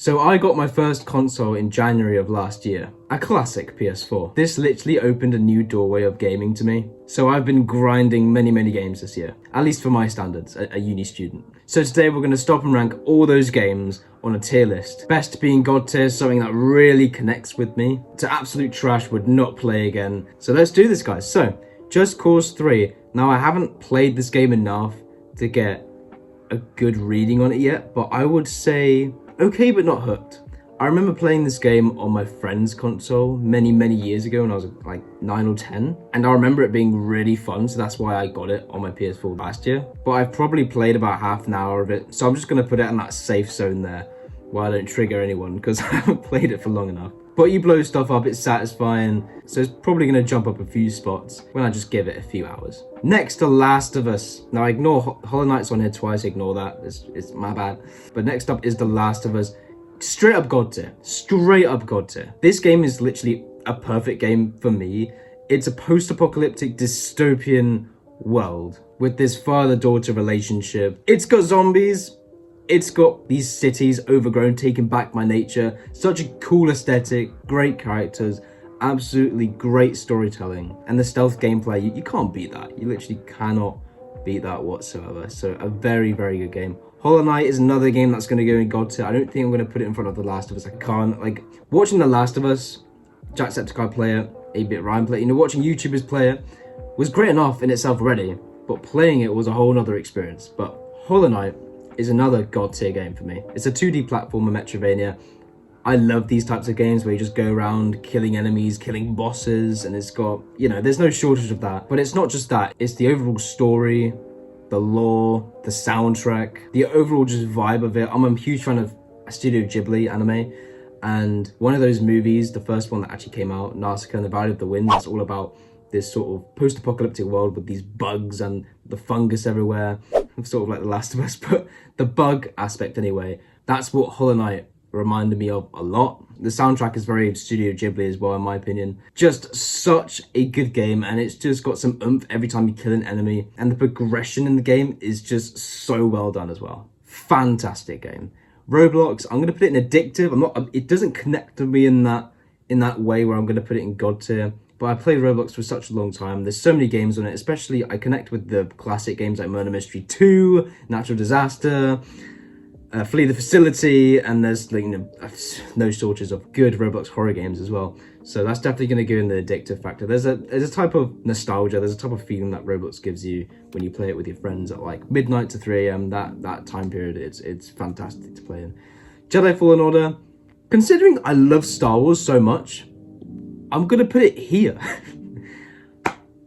So I got my first console in January of last year, a classic PS4. This literally opened a new doorway of gaming to me. So I've been grinding many games this year, at least for my standards, a uni student. So today we're going to stop and rank all those games on a tier list. Best being God tier, something that really connects with me. To absolute trash, would not play again. So let's do this, guys. So, Just Cause 3. Now I haven't played this game enough to get a good reading on it yet, but I would say okay, but not hooked. I remember playing this game on my friend's console many years ago when I was like 9 or 10. And I remember it being really fun, so that's why I got it on my PS4 last year. But I've probably played about half an hour of it, so I'm just gonna put it in that safe zone there where I don't trigger anyone because I haven't played it for long enough. But you blow stuff up, it's satisfying, so it's probably gonna jump up a few spots when I just give it a few hours. Next to Last of Us. Now ignore Hollow Knight's on here twice, ignore that, it's my bad. But next up is The Last of Us. Straight up God tier. Straight up God tier. This game is literally a perfect game for me. It's a post-apocalyptic dystopian world with this father-daughter relationship. It's got zombies. It's got these cities overgrown, taken back by nature. Such a cool aesthetic, great characters, absolutely great storytelling. And the stealth gameplay, you can't beat that. You literally cannot beat that whatsoever. So a very good game. Hollow Knight is another game that's going to go in God tier. I don't think I'm going to put it in front of The Last of Us. I can't. Like, watching The Last of Us, Jacksepticeye play it, 8-Bit Ryan play it, watching YouTubers play it was great enough in itself already, but playing it was a whole nother experience. But Hollow Knight is another God tier game for me. It's a 2D platformer Metroidvania. I love these types of games where you just go around killing enemies, killing bosses, and it's got, there's no shortage of that. But it's not just that, it's the overall story, the lore, the soundtrack, the overall just vibe of it. I'm a huge fan of Studio Ghibli anime, and one of those movies, the first one that actually came out, Nausicaa and the Valley of the Wind, that's all about this sort of post-apocalyptic world with these bugs and the fungus everywhere. Sort of like The Last of Us, but the bug aspect anyway. That's what Hollow Knight reminded me of a lot. The soundtrack is very Studio Ghibli as well, in my opinion. Just such a good game, and it's just got some oomph every time you kill an enemy, and the progression in the game is just so well done as well. Fantastic game. Roblox, I'm gonna put it in addictive. It doesn't connect to me in that way where I'm gonna put it in God tier. But I played Roblox for such a long time. There's so many games on it, especially I connect with the classic games like Murder Mystery 2, Natural Disaster, Flee the Facility, and there's no shortage of good Roblox horror games as well. So that's definitely going to go in the addictive factor. There's a type of nostalgia, there's a type of feeling that Roblox gives you when you play it with your friends at like midnight to 3 a.m. That time period, it's fantastic to play in. Jedi Fallen Order. Considering I love Star Wars so much, I'm gonna put it here.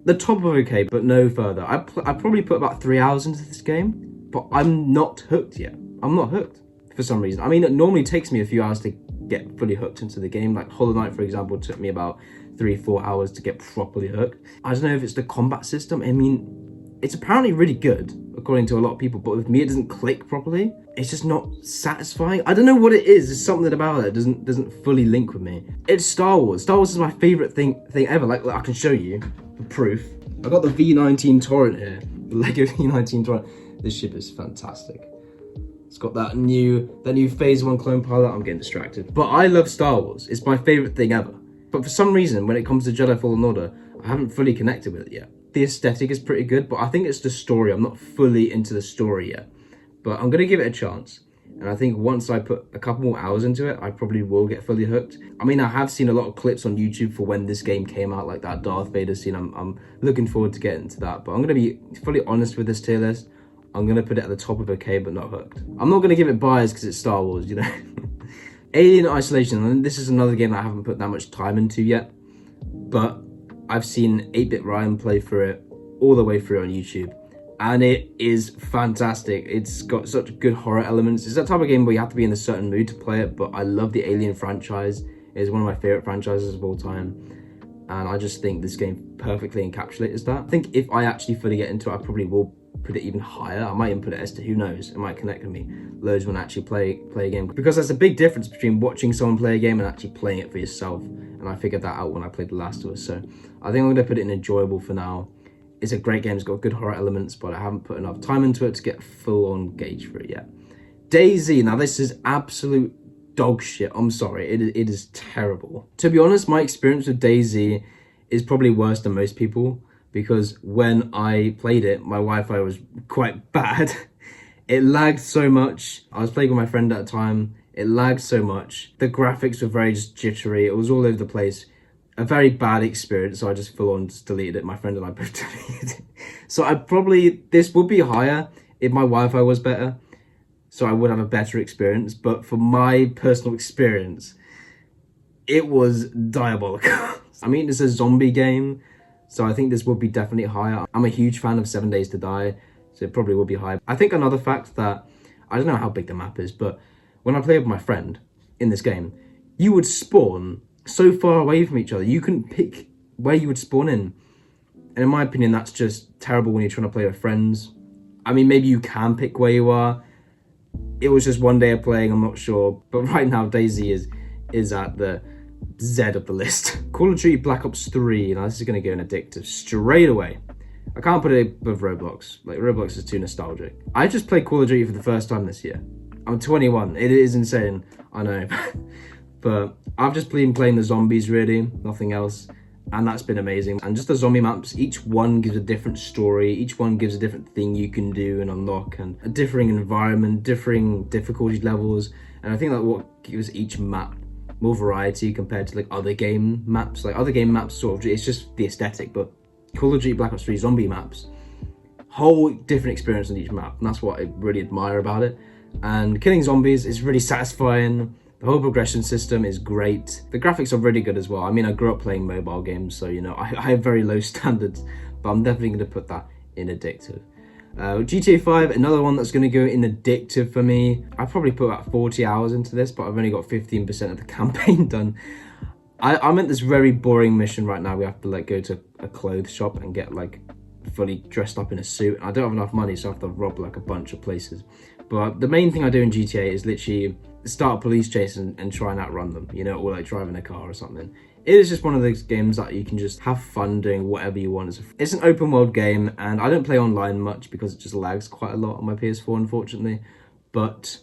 The top of okay, but no further. I probably put about 3 hours into this game, but I'm not hooked yet. I'm not hooked for some reason. I mean, it normally takes me a few hours to get fully hooked into the game. Like Hollow Knight, for example, took me about 3-4 hours to get properly hooked. I don't know if it's the combat system. I mean, it's apparently really good, according to a lot of people, but with me, it doesn't click properly. It's just not satisfying. I don't know what it is. There's something about it that doesn't fully link with me. It's Star Wars. Star Wars is my favorite thing ever. Like I can show you for proof. I got the V19 Torrent here, the Lego V19 Torrent. This ship is fantastic. It's got that new Phase 1 clone pilot. I'm getting distracted. But I love Star Wars. It's my favorite thing ever. But for some reason, when it comes to Jedi Fallen Order, I haven't fully connected with it yet. The aesthetic is pretty good, but I think it's the story. I'm not fully into the story yet. But I'm going to give it a chance. And I think once I put a couple more hours into it, I probably will get fully hooked. I mean, I have seen a lot of clips on YouTube for when this game came out, like that Darth Vader scene. I'm looking forward to getting to that. But I'm going to be fully honest with this tier list. I'm going to put it at the top of okay, but not hooked. I'm not going to give it bias because it's Star Wars, Alien Isolation, and this is another game that I haven't put that much time into yet. But I've seen 8-Bit Ryan play through it all the way through on YouTube. And it is fantastic. It's got such good horror elements. It's that type of game where you have to be in a certain mood to play it, but I love the Alien franchise. It is one of my favorite franchises of all time. And I just think this game perfectly encapsulates that. I think if I actually fully get into it, I probably will put it even higher. I might even put it as to who knows. It might connect with me loads when I actually play a game. Because there's a big difference between watching someone play a game and actually playing it for yourself. And I figured that out when I played The Last of Us. So I think I'm going to put it in enjoyable for now. It's a great game. It's got good horror elements, but I haven't put enough time into it to get full on gauge for it yet. DayZ. Now this is absolute dog shit. I'm sorry, it is terrible. To be honest, my experience with DayZ is probably worse than most people, because when I played it, my Wi-Fi was quite bad. It lagged so much. I was playing with my friend at the time. It lagged so much. The graphics were very just jittery. It was all over the place. A very bad experience, so I just full on just deleted it. My friend and I both deleted it. So this would be higher if my Wi-Fi was better, so I would have a better experience. But for my personal experience, it was diabolical. I mean, it's a zombie game, so I think this would be definitely higher. I'm a huge fan of 7 Days to Die, so it probably will be high. I think another fact that, I don't know how big the map is, but when I play with my friend in this game, you would spawn so far away from each other. You couldn't pick where you would spawn in. And in my opinion, that's just terrible when you're trying to play with friends. I mean, maybe you can pick where you are. It was just one day of playing, I'm not sure. But right now, DayZ is at the Z of the list. Call of Duty Black Ops 3, now this is going to go in addictive straight away. I can't put it above Roblox. Like, Roblox is too nostalgic. I just played Call of Duty for the first time this year. I'm 21. It is insane, I know. But I've just been playing the zombies, really, nothing else. And that's been amazing. And just the zombie maps, each one gives a different story. Each one gives a different thing you can do and unlock, and a differing environment, differing difficulty levels. And I think that what gives each map more variety compared to like other game maps. Like other game maps sort of, it's just the aesthetic, but Call of Duty Black Ops 3 zombie maps, whole different experience on each map. And that's what I really admire about it. And killing zombies is really satisfying. The whole progression system is great. The graphics are really good as well. I mean, I grew up playing mobile games, so, you know, I have very low standards, but I'm definitely going to put that in addictive. GTA 5, another one that's going to go in addictive for me. I've probably put about 40 hours into this, but I've only got 15% of the campaign done. I'm at this very boring mission right now. We have to like go to a clothes shop and get like fully dressed up in a suit. I don't have enough money, so I have to rob like a bunch of places. But the main thing I do in GTA is literally start a police chase and try and outrun them, you know, or like driving a car or something. It is just one of those games that you can just have fun doing whatever you want. It's an open world game, and I don't play online much because it just lags quite a lot on my PS4, unfortunately. But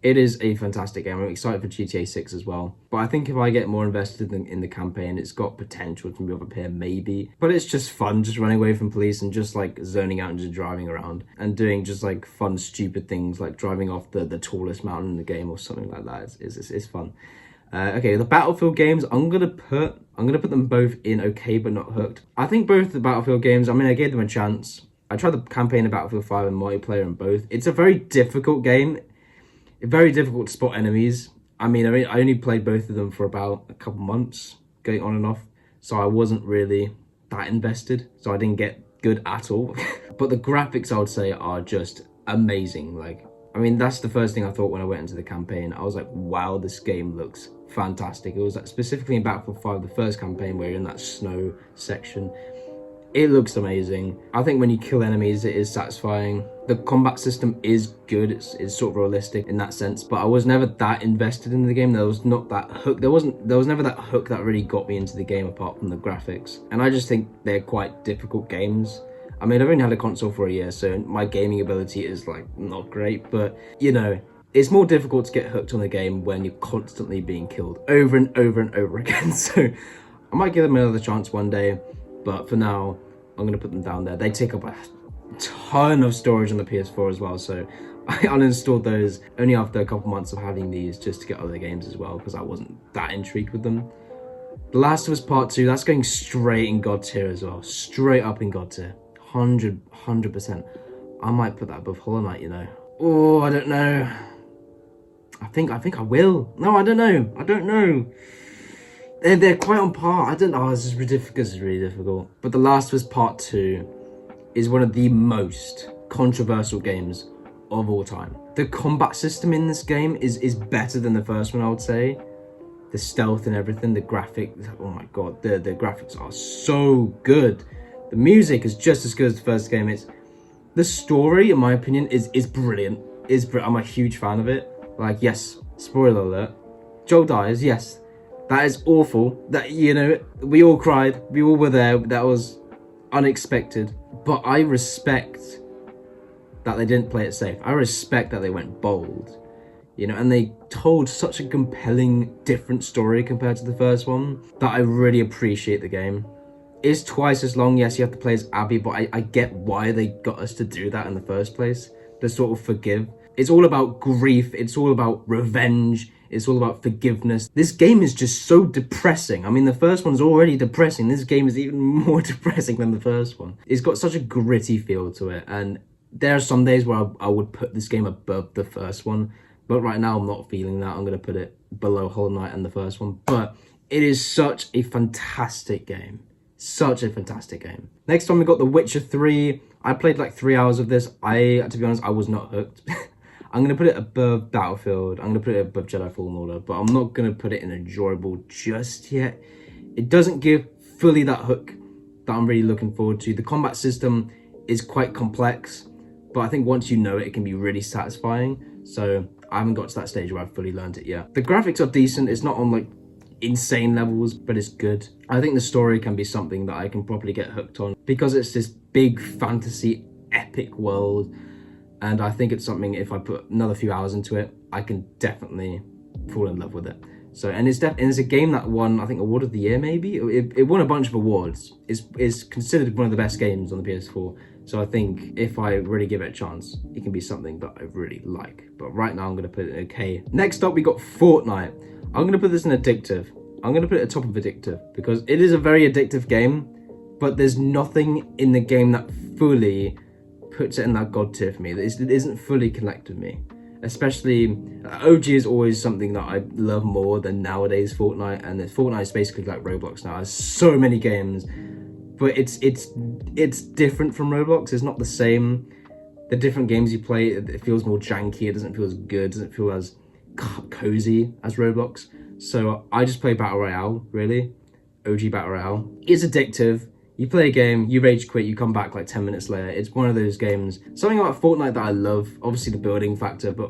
it is a fantastic game. I'm excited for GTA 6 as well. But I think if I get more invested in the campaign, it's got potential to move up here, maybe. But it's just fun, just running away from police and just like zoning out and just driving around and doing just like fun, stupid things like driving off the tallest mountain in the game or something like that. It's fun. Okay, the Battlefield games, I'm gonna put them both in okay but not hooked. I think both the Battlefield games, I mean, I gave them a chance. I tried the campaign of Battlefield 5 and multiplayer in both. It's a very difficult game. Very difficult to spot enemies. I mean, I only played both of them for about a couple months, going on and off, so I wasn't really that invested, so I didn't get good at all. But the graphics, I would say, are just amazing. Like, I mean, that's the first thing I thought when I went into the campaign. I was like, wow, this game looks fantastic. It was like, specifically in Battlefield 5, the first campaign where you're in that snow section. It looks amazing. I think when you kill enemies, it is satisfying. The combat system is good. It's sort of realistic in that sense, but I was never that invested in the game. There was not that hook. There was never that hook that really got me into the game apart from the graphics. And I just think they're quite difficult games. I mean, I've only had a console for a year, so my gaming ability is like not great, but you know, it's more difficult to get hooked on the game when you're constantly being killed over and over and over again. So I might give them another chance one day, but for now, I'm going to put them down there. They take up a ton of storage on the PS4 as well, so I uninstalled those only after a couple months of having these just to get other games as well, because I wasn't that intrigued with them. The Last of Us Part 2, that's going straight in God tier as well. Straight up in God tier. 100%. I might put that above Hollow Knight, you know. Oh, I don't know. I think I will. No, I don't know. They're quite on par. I don't know. This is ridiculous. This is really difficult. But The Last of Us Part 2 is one of the most controversial games of all time. The combat system in this game is better than the first one, I would say. The stealth and everything, the graphics, oh my god, the graphics are so good. The music is just as good as the first game. The story, in my opinion, is brilliant. I'm a huge fan of it. Like, yes, spoiler alert, Joel dies, yes. That is awful. That, you know, we all cried. We all were there. That was unexpected. But I respect that they didn't play it safe. I respect that they went bold. you know, and they told such a compelling, different story compared to the first one that I really appreciate the game. It's twice as long. Yes, you have to play as Abby, but I get why they got us to do that in the first place, to sort of forgive. It's all about grief, it's all about revenge, it's all about forgiveness. This game is just so depressing. I mean, the first one's already depressing. This game is even more depressing than the first one. It's got such a gritty feel to it, and there are some days where I would put this game above the first one, but right now I'm not feeling that. I'm going to put it below Hollow Knight and the first one, but it is such a fantastic game. Such a fantastic game. Next one, we got The Witcher 3. I played like 3 hours of this. To be honest, I was not hooked. I'm going to put it above Battlefield. I'm going to put it above Jedi Fallen Order, but I'm not going to put it in enjoyable just yet. It doesn't give fully that hook that I'm really looking forward to. The combat system is quite complex, but I think once you know it, it can be really satisfying. So I haven't got to that stage where I've fully learned it yet. The graphics are decent. It's not on like insane levels, but it's good. I think the story can be something that I can probably get hooked on because it's this big fantasy epic world, and I think it's something, if I put another few hours into it, I can definitely fall in love with it. So, and it's a game that won, I think, Award of the Year, maybe. It won a bunch of awards. It's considered one of the best games on the PS4. So I think if I really give it a chance, it can be something that I really like. But right now, I'm going to put it in okay. Next up, we got Fortnite. I'm going to put this in addictive. I'm going to put it at the top of addictive because it is a very addictive game, but there's nothing in the game that fully puts it in that god tier for me. It isn't fully connected with me. Especially, OG is always something that I love more than nowadays Fortnite, and Fortnite is basically like Roblox now. It has so many games, but it's different from Roblox. It's not the same. The different games you play, it feels more janky. It doesn't feel as good. It doesn't feel as cozy as Roblox. So I just play Battle Royale, really. OG Battle Royale. It's addictive. You play a game, you rage quit, you come back like 10 minutes later. It's one of those games. Something about Fortnite that I love, obviously the building factor, but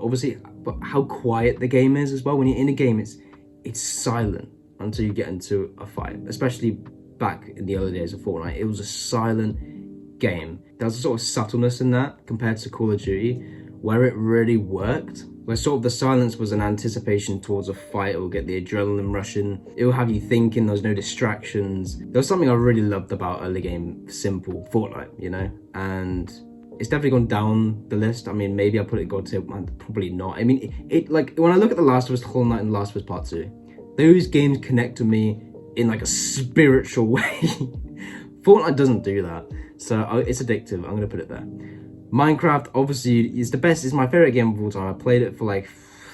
how quiet the game is as well. When you're in a game, it's silent until you get into a fight. Especially back in the early days of Fortnite, it was a silent game. There was a sort of subtleness in that compared to Call of Duty, where it really worked. Where sort of the silence was an anticipation towards a fight. It will get the adrenaline rushing. It will have you thinking. There's no distractions. There was something I really loved about early game simple Fortnite, you know? And it's definitely gone down the list. I mean, maybe I put it God tier, probably not. I mean, it like, when I look at The Last of Us, Hollow Knight and The Last of Us Part 2, those games connect to me in like a spiritual way. Fortnite doesn't do that. So it's addictive. I'm gonna put it there. Minecraft, obviously, is the best. It's my favorite game of all time. I played it for like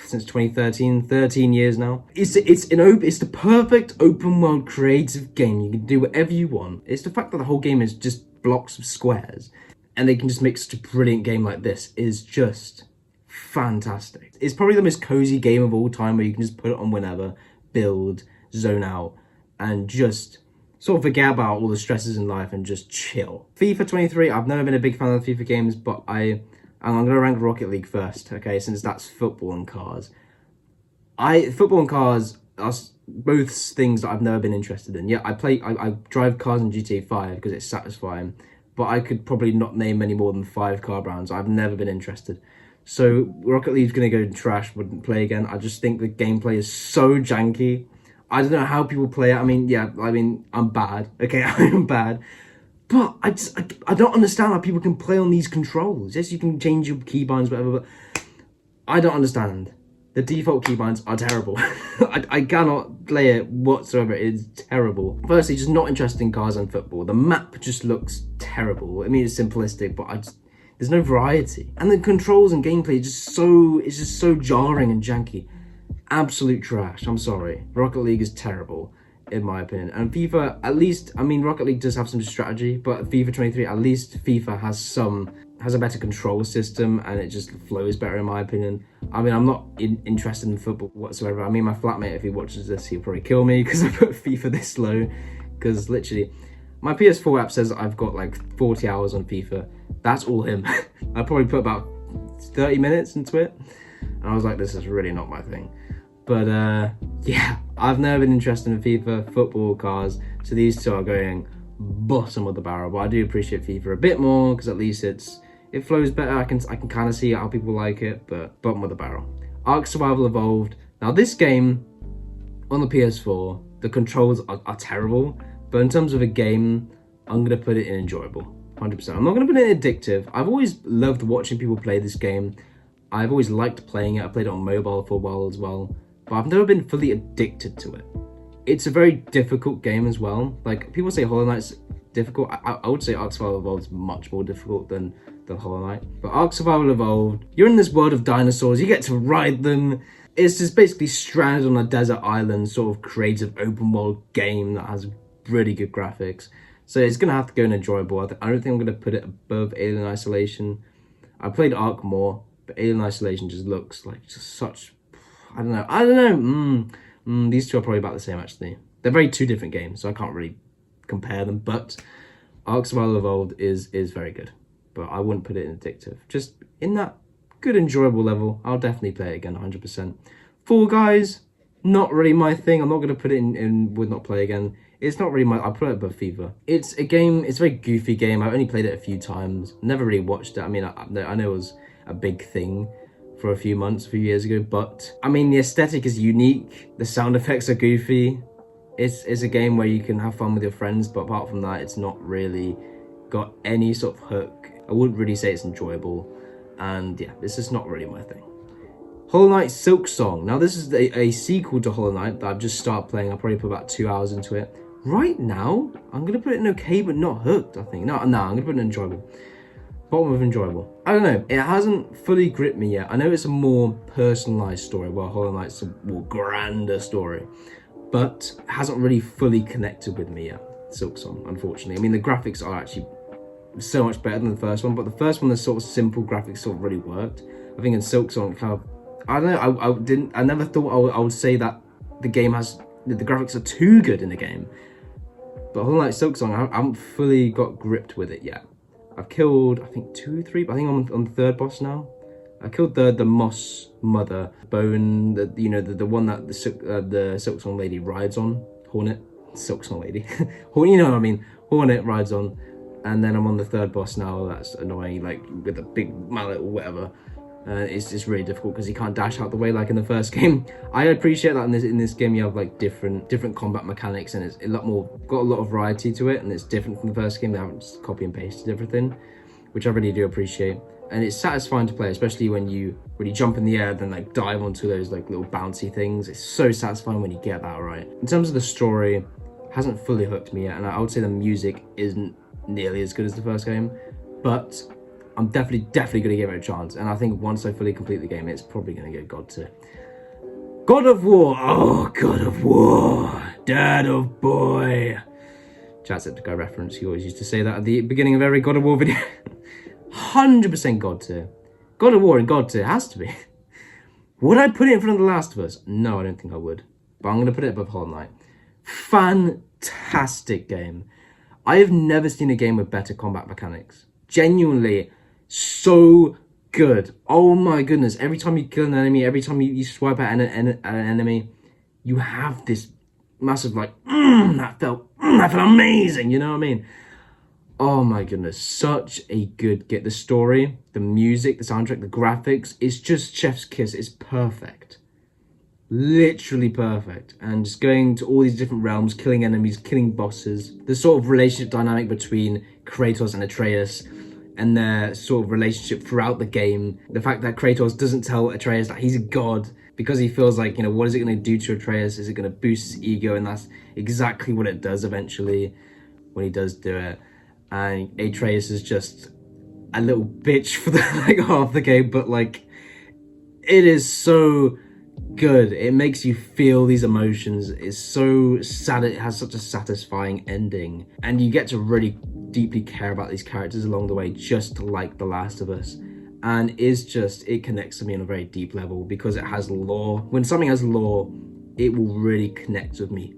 since 2013, 13 years now. It's the perfect open world creative game. You can do whatever you want. It's the fact that the whole game is just blocks of squares, and they can just make such a brilliant game like this is just fantastic. It's probably the most cozy game of all time, where you can just put it on whenever, build, zone out, and just sort of forget about all the stresses in life and just chill. FIFA 23, I've never been a big fan of the FIFA games, but I'm going to rank Rocket League first, okay, since that's football and cars. Football and cars are both things that I've never been interested in. Yeah, I drive cars in GTA 5 because it's satisfying, but I could probably not name any more than 5 car brands. I've never been interested. So Rocket League's going to go in trash, wouldn't play again. I just think the gameplay is so janky. I don't know how people play it. I mean, I'm bad. Okay, I'm bad. But I don't understand how people can play on these controls. Yes, you can change your keybinds, whatever, but I don't understand. The default keybinds are terrible. I cannot play it whatsoever. It's terrible. Firstly, just not interested in cars and football. The map just looks terrible. I mean, it's simplistic, but there's no variety. And the controls and gameplay it's just so jarring and janky. Absolute trash. I'm sorry. Rocket League is terrible, in my opinion. And FIFA, at least, I mean, Rocket League does have some strategy, but FIFA 23, at least FIFA has a better control system, and it just flows better, in my opinion. I mean, I'm not interested in football whatsoever. I mean, my flatmate, if he watches this, he'll probably kill me because I put FIFA this low. Because literally, my PS4 app says I've got like 40 hours on FIFA. That's all him. I probably put about 30 minutes into it, and I was like, this is really not my thing. But yeah, I've never been interested in FIFA, football, cars, so these two are going bottom of the barrel. But I do appreciate FIFA a bit more because at least it flows better. I can kind of see how people like it, but bottom of the barrel. Ark Survival Evolved. Now this game on the PS4, the controls are terrible, but in terms of a game, I'm gonna put it in enjoyable, 100%. I'm not gonna put it in addictive. I've always loved watching people play this game. I've always liked playing it. I played it on mobile for a while as well, but I've never been fully addicted to it. It's a very difficult game as well. Like, people say Hollow Knight's difficult. I would say Ark Survival Evolved is much more difficult than Hollow Knight. But Ark Survival Evolved, you're in this world of dinosaurs, you get to ride them. It's just basically stranded on a desert island, sort of creative open world game that has really good graphics. So it's gonna have to go in enjoyable. I don't think I'm gonna put it above Alien Isolation. I played Ark more, but Alien Isolation just looks like just such, I don't know. These two are probably about the same actually. They're very two different games, so I can't really compare them, but Ark Survival Evolved is very good. But I wouldn't put it in addictive. Just in that good, enjoyable level, I'll definitely play it again, 100%. Fall Guys, not really my thing. I'm not going to put it in would not play again. It's not really I'll put it above FIFA. It's a game, it's a very goofy game. I've only played it a few times. Never really watched it. I mean, I know it was a big thing for a few years ago, but I mean, the aesthetic is unique. The sound effects are goofy. It's a game where you can have fun with your friends, but apart from that, it's not really got any sort of hook. I wouldn't really say it's enjoyable, and yeah, this is not really my thing. Hollow Knight Silksong. Now this is a sequel to Hollow Knight that I've just started playing. I'll probably put about 2 hours into it. Right now, I'm gonna put it in okay, but not hooked, I think. No, I'm gonna put it in enjoyable. Bottom of enjoyable. I don't know, it hasn't fully gripped me yet. I know it's a more personalized story, while Hollow Knight's a more grander story, but it hasn't really fully connected with me yet, Silksong, unfortunately. I mean, the graphics are actually so much better than the first one, but the first one, the sort of simple graphics sort of really worked. I think in Silksong, kind of, I don't know, I never thought I would say that the game has, the graphics are too good in the game. But Hollow Knight Silksong, I haven't fully got gripped with it yet. I've killed, I think 2, 3, but I think I'm on the third boss now. I killed the Moss Mother, Bone, the one that the Silksong lady rides on, Hornet, Silksong lady, you know what I mean, Hornet rides on. And then I'm on the third boss now. That's annoying, like with a big mallet or whatever. It's just really difficult because he can't dash out the way like in the first game. I appreciate that in this game you have like different combat mechanics, and it's got a lot of variety to it, and it's different from the first game. They haven't just copy and pasted everything, which I really do appreciate. And it's satisfying to play, especially when you jump in the air, then like dive onto those like little bouncy things. It's so satisfying when you get that right. In terms of the story, hasn't fully hooked me yet, and I would say the music isn't nearly as good as the first game, but I'm definitely gonna give it a chance, and I think once I fully complete the game, it's probably gonna get God tier. God of War. Oh, God of War, Dad of Boy. Jacksepticeye reference. He always used to say that at the beginning of every God of War video. 100% God tier. God of War in God tier has to be. Would I put it in front of The Last of Us? No, I don't think I would, but I'm gonna put it above Hollow Knight. Fantastic game. I have never seen a game with better combat mechanics. Genuinely, so good. Oh my goodness. Every time you kill an enemy, every time you swipe at an enemy, you have this massive like, that felt amazing, you know what I mean? Oh my goodness, such a good get. The story, the music, the soundtrack, the graphics, it's just chef's kiss. It's perfect. Literally perfect. And just going to all these different realms, killing enemies, killing bosses. The sort of relationship dynamic between Kratos and Atreus, and their sort of relationship throughout the game. The fact that Kratos doesn't tell Atreus that he's a god because he feels like, you know, what is it going to do to Atreus? Is it going to boost his ego? And that's exactly what it does eventually when he does do it. And Atreus is just a little bitch for the like half the game, but like it is so good. It makes you feel these emotions. It's so sad. It has such a satisfying ending, and you get to really deeply care about these characters along the way, just like The Last of Us. And it connects to me on a very deep level because it has lore. When something has lore, it will really connect with me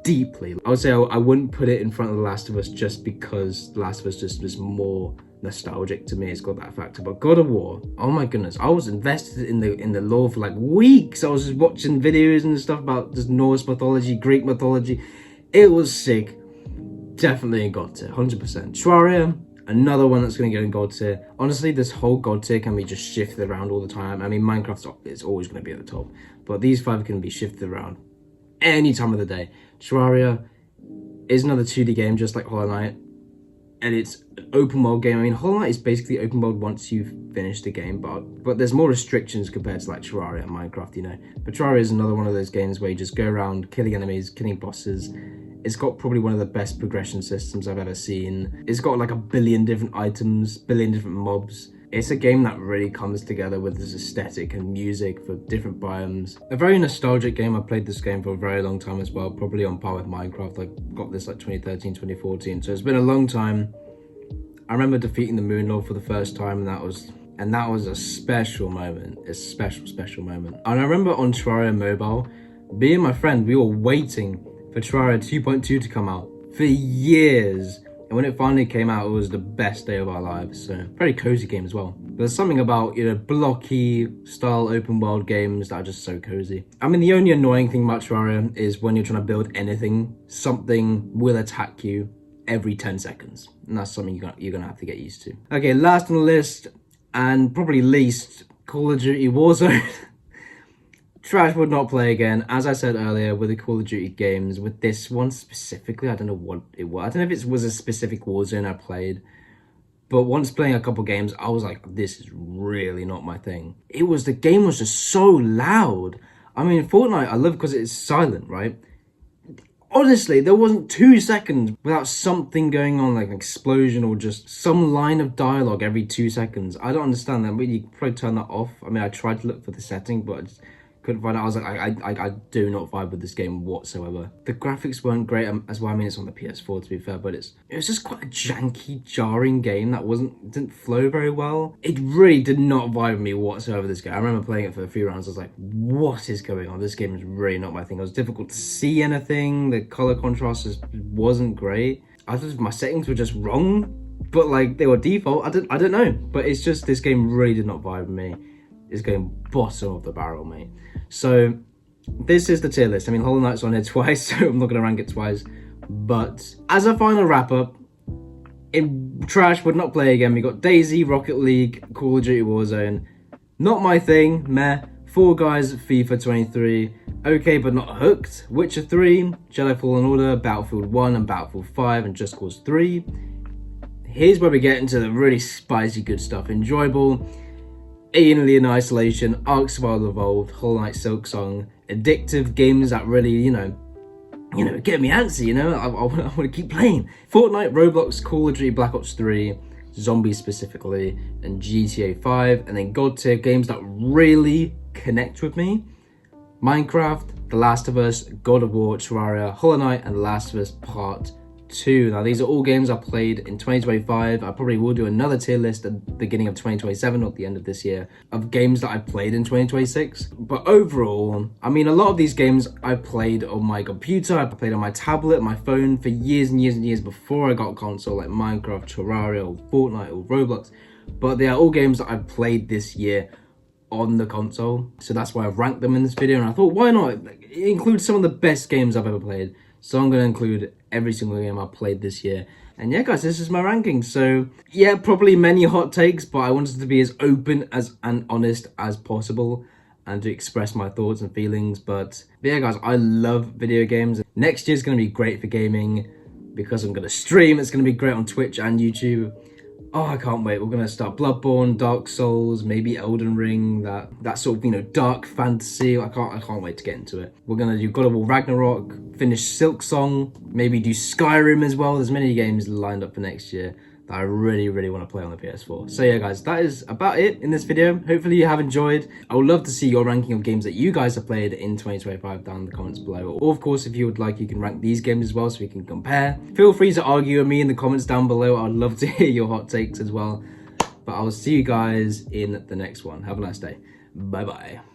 deeply. I would say I wouldn't put it in front of The Last of Us just because The Last of Us just was more nostalgic to me. It's got that factor. But God of War, oh my goodness, I was invested in the lore for like weeks. I was just watching videos and stuff about just Norse mythology, Greek mythology. It was sick. Definitely got it, 100%. Schwaria, Another one that's going to go in God tier. Honestly, this whole God tier can be just shifted around all the time. I mean, Minecraft is always going to be at the top, but these 5 can be shifted around any time of the day. Terraria is another 2D game, just like Hollow Knight, and it's an open world game. I mean, Hollow Knight is basically open world once you've finished the game, but there's more restrictions compared to like Terraria and Minecraft, you know. But Terraria is another one of those games where you just go around killing enemies, killing bosses. It's got probably one of the best progression systems I've ever seen. It's got like a billion different items, billion different mobs. It's a game that really comes together with this aesthetic and music for different biomes. A very nostalgic game. I played this game for a very long time as well, probably on par with Minecraft. I got this like 2013, 2014, so it's been a long time. I remember defeating the Moon Lord for the first time, and that was a special moment, a special moment. And I remember on Terraria Mobile, me and my friend, we were waiting for Terraria 2.2 to come out for years. And when it finally came out, it was the best day of our lives. So, very cozy game as well. There's something about, you know, blocky style open world games that are just so cozy. I mean, the only annoying thing about Terraria is when you're trying to build anything, something will attack you every 10 seconds. And that's something you're gonna have to get used to. Okay, last on the list, and probably least, Call of Duty Warzone. Trash would not play again. As I said earlier, with the Call of Duty games, with this one specifically, I don't know what it was. I don't know if it was a specific Warzone I played, but once playing a couple games, I was like, this is really not my thing. The game was just so loud. I mean, Fortnite, I love because it's silent, right? Honestly, there wasn't 2 seconds without something going on, like an explosion or just some line of dialogue every 2 seconds. I don't understand that, but you could probably turn that off. I mean, I tried to look for the setting, but I just couldn't find it. I was like, I do not vibe with this game whatsoever. The graphics weren't great as well. I mean, it's on the PS4 to be fair, but it was just quite a janky, jarring game that didn't flow very well. It really did not vibe with me whatsoever, this game. I remember playing it for a few rounds. I was like, what is going on? This game is really not my thing. It was difficult to see anything. The color contrast just wasn't great. I thought my settings were just wrong, but like they were default. I don't know, but it's just this game really did not vibe with me. It's going bottom of the barrel, mate. So this is the tier list. I mean, Hollow Knight's on here twice, so I'm not going to rank it twice. But as a final wrap up, Trash would not play again. We got DayZ, Rocket League, Call of Duty Warzone. Not my thing, meh. Fall Guys, FIFA 23. Okay, but not hooked. Witcher 3, Jedi Fallen Order, Battlefield 1 and Battlefield 5 and Just Cause 3. Here's where we get into the really spicy good stuff. Enjoyable, Alien Isolation, Ark Survival Evolved, Hollow Knight Silksong, addictive games that really, you know, get me antsy, you know, I want to keep playing. Fortnite, Roblox, Call of Duty Black Ops 3, Zombies specifically, and GTA 5, and then God tier games that really connect with me. Minecraft, The Last of Us, God of War, Terraria, Hollow Knight, and The Last of Us Part 2. Now, these are all games I played in 2025. I probably will do another tier list at the beginning of 2027 or at the end of this year of games that I played in 2026. But overall, I mean, a lot of these games I played on my computer, I played on my tablet, my phone for years and years and years before I got a console, like Minecraft, Terraria, or Fortnite, or Roblox. But they are all games that I've played this year on the console. So that's why I've ranked them in this video. And I thought, why not include some of the best games I've ever played? So I'm going to include every single game I've played this year. And yeah, guys, this is my ranking. So yeah, probably many hot takes, but I wanted to be as open and honest as possible and to express my thoughts and feelings. But yeah, guys, I love video games. Next year's going to be great for gaming because I'm going to stream. It's going to be great on Twitch and YouTube. Oh, I can't wait. We're going to start Bloodborne, Dark Souls, maybe Elden Ring, that sort of, you know, dark fantasy. I can't wait to get into it. We're going to do God of War Ragnarok, finish Silksong, maybe do Skyrim as well. There's many games lined up for next year that I really, really want to play on the PS4. So yeah, guys, that is about it in this video. Hopefully you have enjoyed. I would love to see your ranking of games that you guys have played in 2025 down in the comments below. Or of course, if you would like, you can rank these games as well so we can compare. Feel free to argue with me in the comments down below. I'd love to hear your hot takes as well. But I'll see you guys in the next one. Have a nice day. Bye-bye.